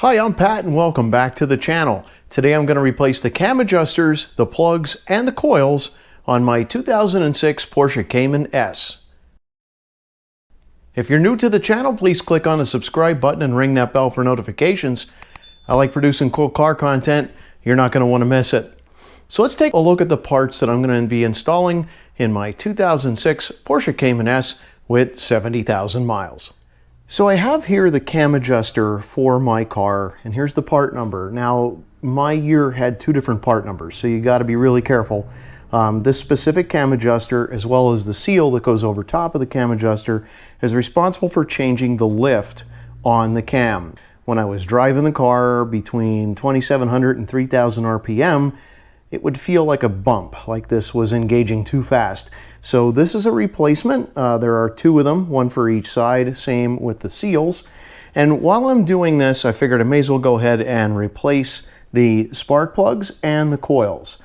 Hi, I'm Pat and welcome back to the channel. Today I'm going to replace the cam adjusters, the plugs, and the coils on my 2006 Porsche Cayman S. If you're new to the channel, please click on the subscribe button and ring that bell for notifications. I like producing cool car content. You're not going to want to miss it. So let's take a look at the parts that I'm going to be installing in my 2006 Porsche Cayman S with 70,000 miles. So I have here the cam adjuster for my car, and here's the part number. Now, my year had two different part numbers, so you got to be really careful. This specific cam adjuster, as well as the seal that goes over top of the cam adjuster, is responsible for changing the lift on the cam. When I was driving the car between 2,700 and 3,000 RPM, it would feel like a bump, like this was engaging too fast. So this is a replacement. There are two of them, one for each side, same with the seals. And while I'm doing this, I figured I may as well go ahead and replace the spark plugs and the coils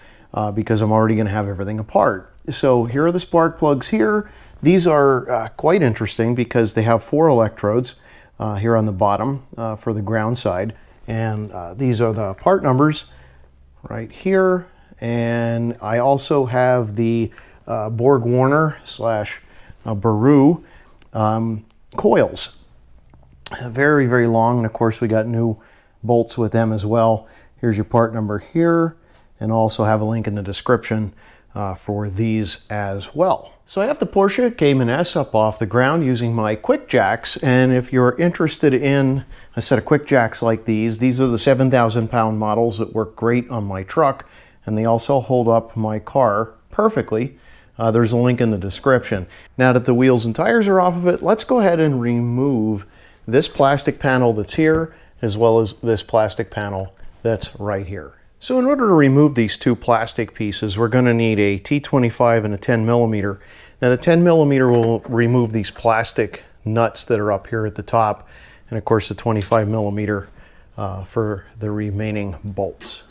because I'm already going to have everything apart. So here are the spark plugs here. These are quite interesting because they have 4 electrodes here on the bottom for the ground side. And these are the part numbers right here. And I also have the Borg-Warner / Baru coils. Very, very long. And of course, we got new bolts with them as well. Here's your part number here, and also have a link in the description for these as well. So I have the Porsche Cayman S up off the ground using my quick jacks. And if you're interested in a set of quick jacks like these are the 7,000 pound models that work great on my truck. And they also hold up my car perfectly. There's a link in the description. Now that the wheels and tires are off of it, let's go ahead and remove this plastic panel that's here, as well as this plastic panel that's right here. So in order to remove these two plastic pieces, we're going to need a T25 and a 10 millimeter. Now the 10 millimeter will remove these plastic nuts that are up here at the top, and of course the 25 millimeter for the remaining bolts.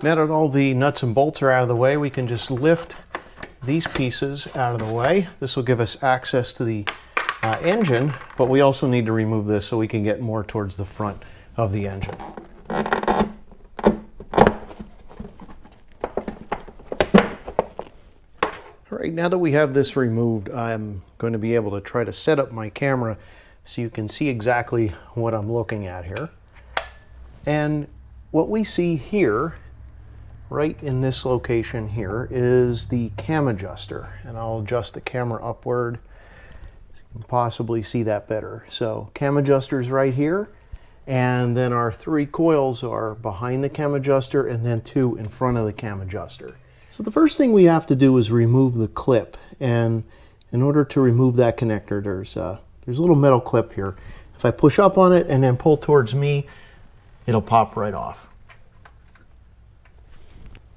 Now that all the nuts and bolts are out of the way, we can just lift these pieces out of the way. This will give us access to the engine, but we also need to remove this so we can get more towards the front of the engine. All right, now that we have this removed, I'm going to be able to try to set up my camera so you can see exactly what I'm looking at here. And what we see here, right in this location here, is the cam adjuster, and I'll adjust the camera upward so you can possibly see that better. So cam adjuster's right here, and then our 3 coils are behind the cam adjuster and then 2 in front of the cam adjuster. So the first thing we have to do is remove the clip, and in order to remove that connector, there's a little metal clip here. If I push up on it and then pull towards me, it'll pop right off.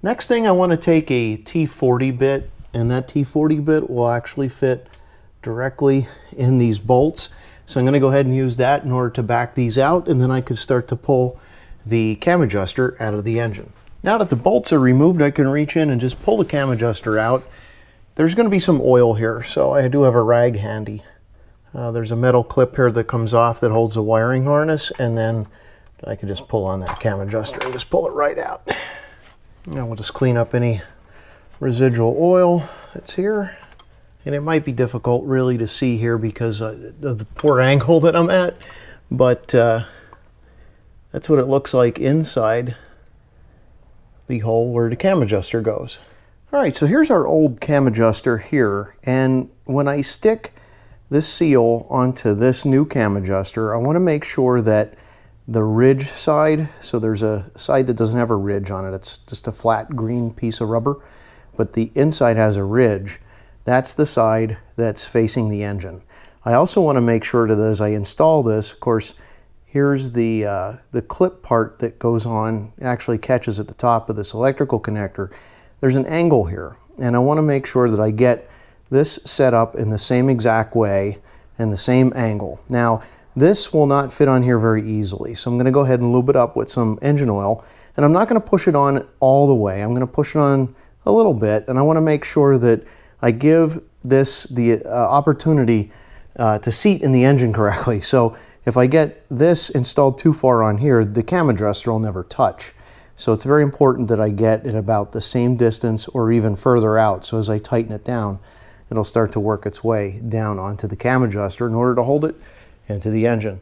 Next thing, I want to take a T40 bit, and that T40 bit will actually fit directly in these bolts. So I'm going to go ahead and use that in order to back these out, and then I can start to pull the cam adjuster out of the engine. Now that the bolts are removed, I can reach in and just pull the cam adjuster out. There's going to be some oil here, so I do have a rag handy. There's a metal clip here that comes off that holds the wiring harness, and then I can just pull on that cam adjuster and just pull it right out. Now we'll just clean up any residual oil that's here. And it might be difficult really to see here because of the poor angle that I'm at, but that's what it looks like inside the hole where the cam adjuster goes. All right, so here's our old cam adjuster here, and when I stick this seal onto this new cam adjuster, I want to make sure that the ridge side, so there's a side that doesn't have a ridge on it, it's just a flat green piece of rubber, but the inside has a ridge. That's the side that's facing the engine. I also want to make sure that as I install this, of course, here's the clip part that goes on, actually catches at the top of this electrical connector. There's an angle here, and I want to make sure that I get this set up in the same exact way and the same angle. Now, this will not fit on here very easily, so I'm going to go ahead and lube it up with some engine oil, and I'm not going to push it on all the way. I'm going to push it on a little bit, and I want to make sure that I give this the opportunity to seat in the engine correctly. So if I get this installed too far on here, the cam adjuster will never touch. So it's very important that I get it about the same distance or even further out. So as I tighten it down, it'll start to work its way down onto the cam adjuster in order to hold it into the engine.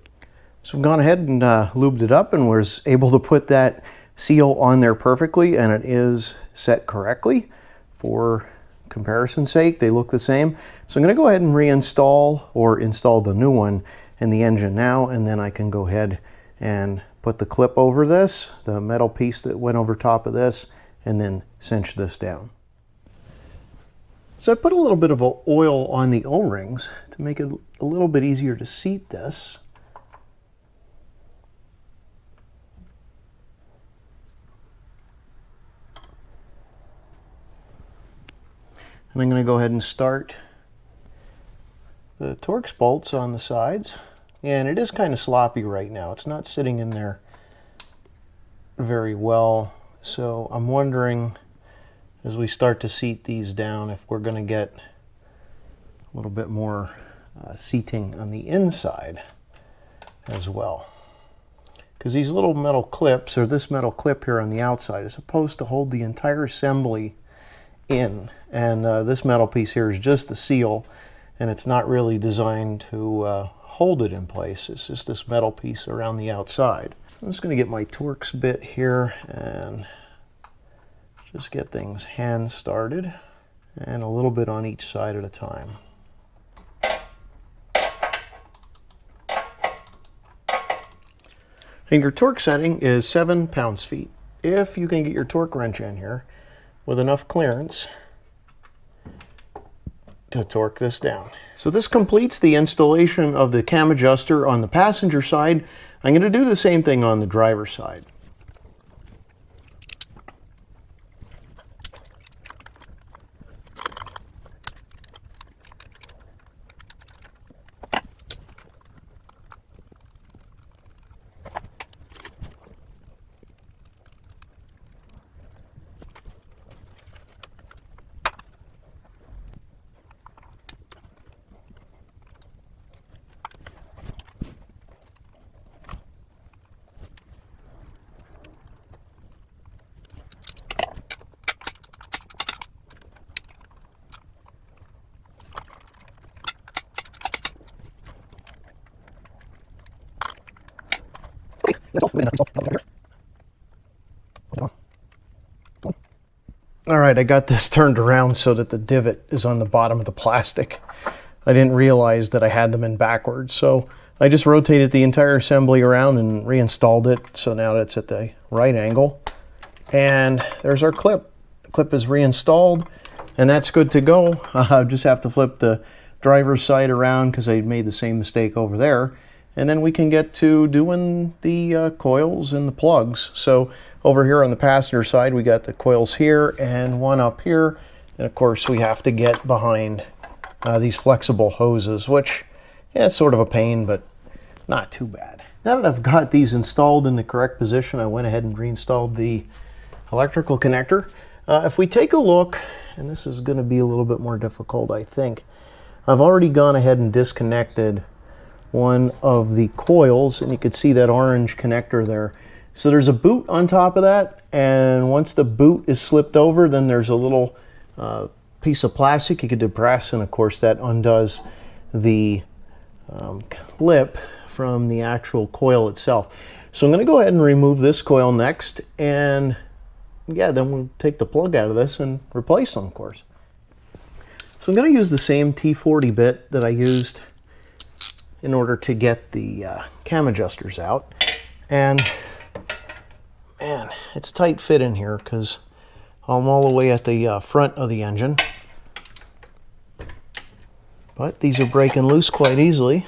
So I've gone ahead and lubed it up and was able to put that seal on there perfectly, and it is set correctly. For comparison's sake, they look the same. So I'm going to go ahead and reinstall or install the new one in the engine now, and then I can go ahead and put the clip over this, the metal piece that went over top of this, and then cinch this down. So I put a little bit of oil on the O-rings to make it a little bit easier to seat this. And I'm going to go ahead and start the Torx bolts on the sides. And it is kind of sloppy right now. It's not sitting in there very well. So I'm wondering, as we start to seat these down, if we're going to get a little bit more seating on the inside as well. Because these little metal clips, or this metal clip here on the outside, is supposed to hold the entire assembly in. And this metal piece here is just the seal, and it's not really designed to hold it in place. It's just this metal piece around the outside. I'm just going to get my Torx bit here and just get things hand started, and a little bit on each side at a time. And your torque setting is 7 pounds-feet. If you can get your torque wrench in here with enough clearance to torque this down. So this completes the installation of the cam adjuster on the passenger side. I'm going to do the same thing on the driver's side. All right, I got this turned around so that the divot is on the bottom of the plastic. I didn't realize that I had them in backwards, so I just rotated the entire assembly around and reinstalled it, so now it's at the right angle. And there's our clip. The clip is reinstalled, and that's good to go. I just have to flip the driver's side around because I made the same mistake over there. And then we can get to doing the coils and the plugs. So over here on the passenger side, we got the coils here and one up here. And of course, we have to get behind these flexible hoses, which, yeah, it's sort of a pain, but not too bad. Now that I've got these installed in the correct position, I went ahead and reinstalled the electrical connector. If we take a look, and this is going to be a little bit more difficult, I think. I've already gone ahead and disconnected one of the coils, and you can see that orange connector there. So there's a boot on top of that, and once the boot is slipped over, then there's a little piece of plastic you could depress, and of course that undoes the clip from the actual coil itself. So I'm going to go ahead and remove this coil next, and yeah, then we'll take the plug out of this and replace them, of course. So I'm going to use the same T40 bit that I used in order to get the cam adjusters out. And man, it's a tight fit in here because I'm all the way at the front of the engine. But these are breaking loose quite easily,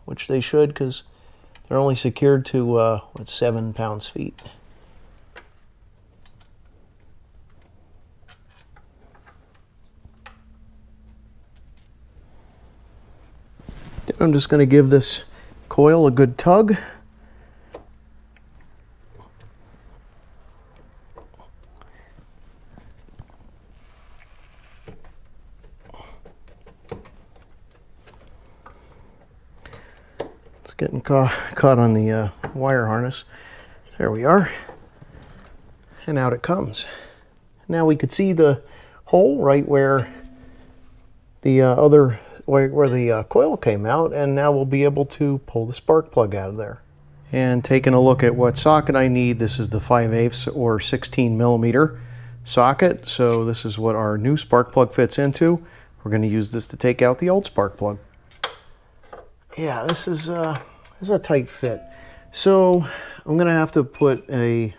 which they should because they're only secured to 7 pounds-feet. Then I'm just going to give this coil a good tug. It's getting caught on the wire harness. There we are. And out it comes. Now we could see the hole right where the where the coil came out, and now we'll be able to pull the spark plug out of there. And taking a look at what socket I need, this is the 5/8 or 16 millimeter socket. So this is what our new spark plug fits into. We're going to use this to take out the old spark plug. Yeah, this is a tight fit. So I'm going to have to put a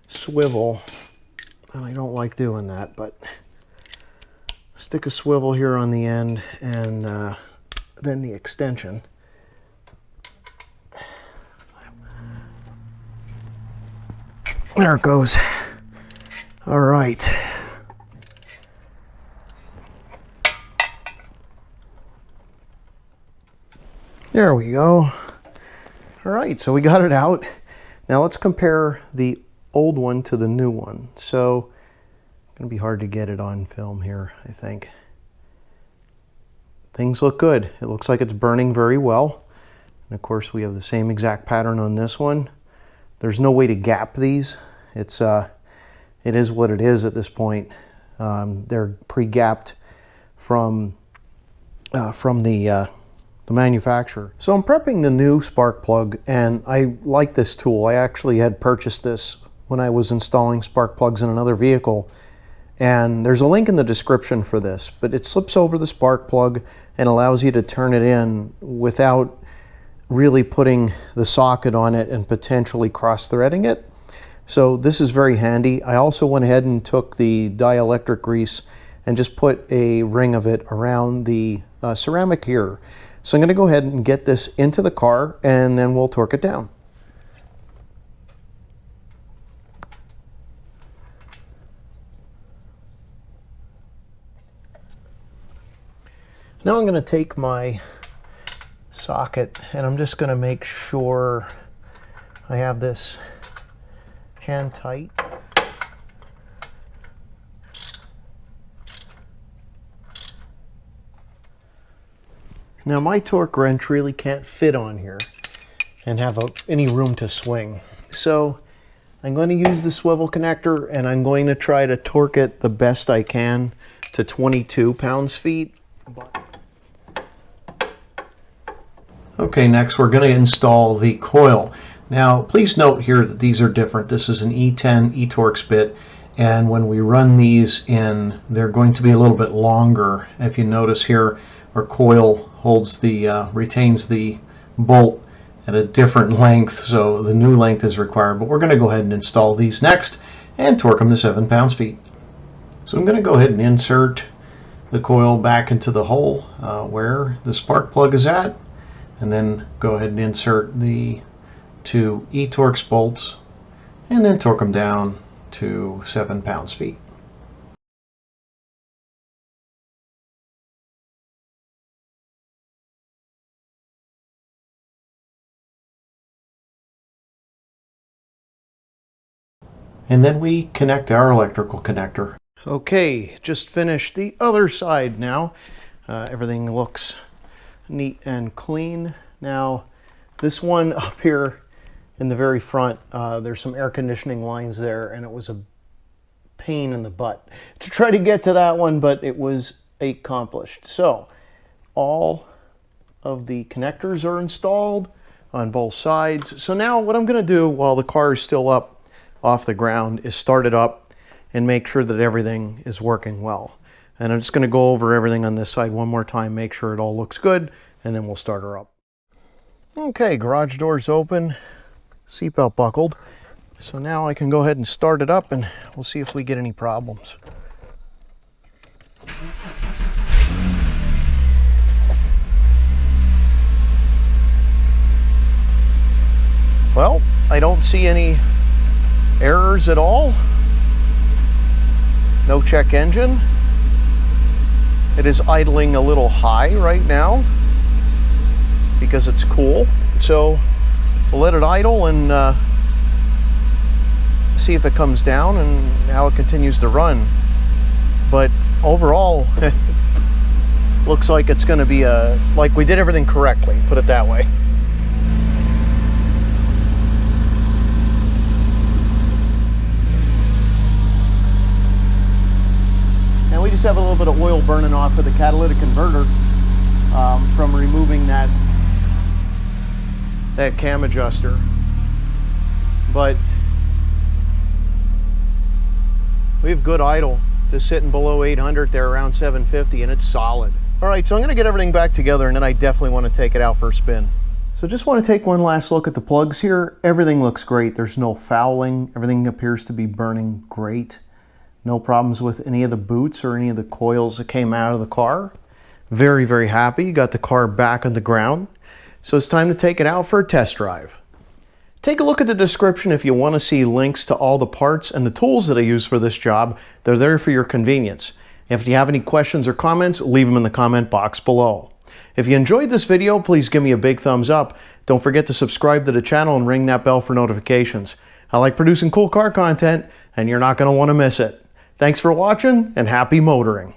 swivel, and I don't like doing that, but stick a swivel here on the end, and then the extension. There it goes. All right. There we go. All right, so we got it out. Now let's compare the old one to the new one. So it's gonna be hard to get it on film here, I think. Things look good. It looks like it's burning very well. And of course we have the same exact pattern on this one. There's no way to gap these. It is what it is at this point. They're pre-gapped from the manufacturer. So I'm prepping the new spark plug, and I like this tool. I actually had purchased this when I was installing spark plugs in another vehicle, and there's a link in the description for this, but it slips over the spark plug and allows you to turn it in without really putting the socket on it and potentially cross-threading it. So this is very handy. I also went ahead and took the dielectric grease and just put a ring of it around the ceramic here. So I'm going to go ahead and get this into the car, and then we'll torque it down. Now I'm going to take my socket, and I'm just going to make sure I have this hand tight. Now my torque wrench really can't fit on here and have any room to swing. So I'm going to use the swivel connector, and I'm going to try to torque it the best I can to 22 pounds-feet. Okay, next we're going to install the coil. Now please note here that these are different. This is an E10 eTorx bit, and when we run these in, they're going to be a little bit longer. If you notice here, our coil holds the retains the bolt at a different length, so the new length is required. But we're going to go ahead and install these next and torque them to 7 pounds-feet. So I'm going to go ahead and insert the coil back into the hole where the spark plug is at, and then go ahead and insert the 2 eTorx bolts, and then torque them down to 7 pounds-feet. And then we connect our electrical connector. Okay, just finished the other side now. Everything looks neat and clean. Now, this one up here in the very front, there's some air conditioning lines there, and it was a pain in the butt to try to get to that one, but it was accomplished. So, all of the connectors are installed on both sides. So now what I'm going to do while the car is still up off the ground is start it up and make sure that everything is working well. And I'm just going to go over everything on this side one more time, make sure it all looks good, and then we'll start her up. Okay, garage door's open, seatbelt buckled. So now I can go ahead and start it up, and we'll see if we get any problems. Well, I don't see any errors at all. No check engine. It is idling a little high right now because it's cool. So we'll let it idle and see if it comes down and how it continues to run. But overall, looks like it's going to be like we did everything correctly, put it that way. just have a little bit of oil burning off of the catalytic converter from removing that cam adjuster. But we have good idle, just sitting below 800 there, around 750, and it's solid. All right, so I'm gonna get everything back together, and then I definitely want to take it out for a spin. So just want to take one last look at the plugs here. Everything looks great. There's no fouling. Everything appears to be burning great. No problems with any of the boots or any of the coils that came out of the car. Very, very happy. Got the car back on the ground. So it's time to take it out for a test drive. Take a look at the description if you want to see links to all the parts and the tools that I use for this job. They're there for your convenience. If you have any questions or comments, leave them in the comment box below. If you enjoyed this video, please give me a big thumbs up. Don't forget to subscribe to the channel and ring that bell for notifications. I like producing cool car content, and you're not going to want to miss it. Thanks for watching, and happy motoring.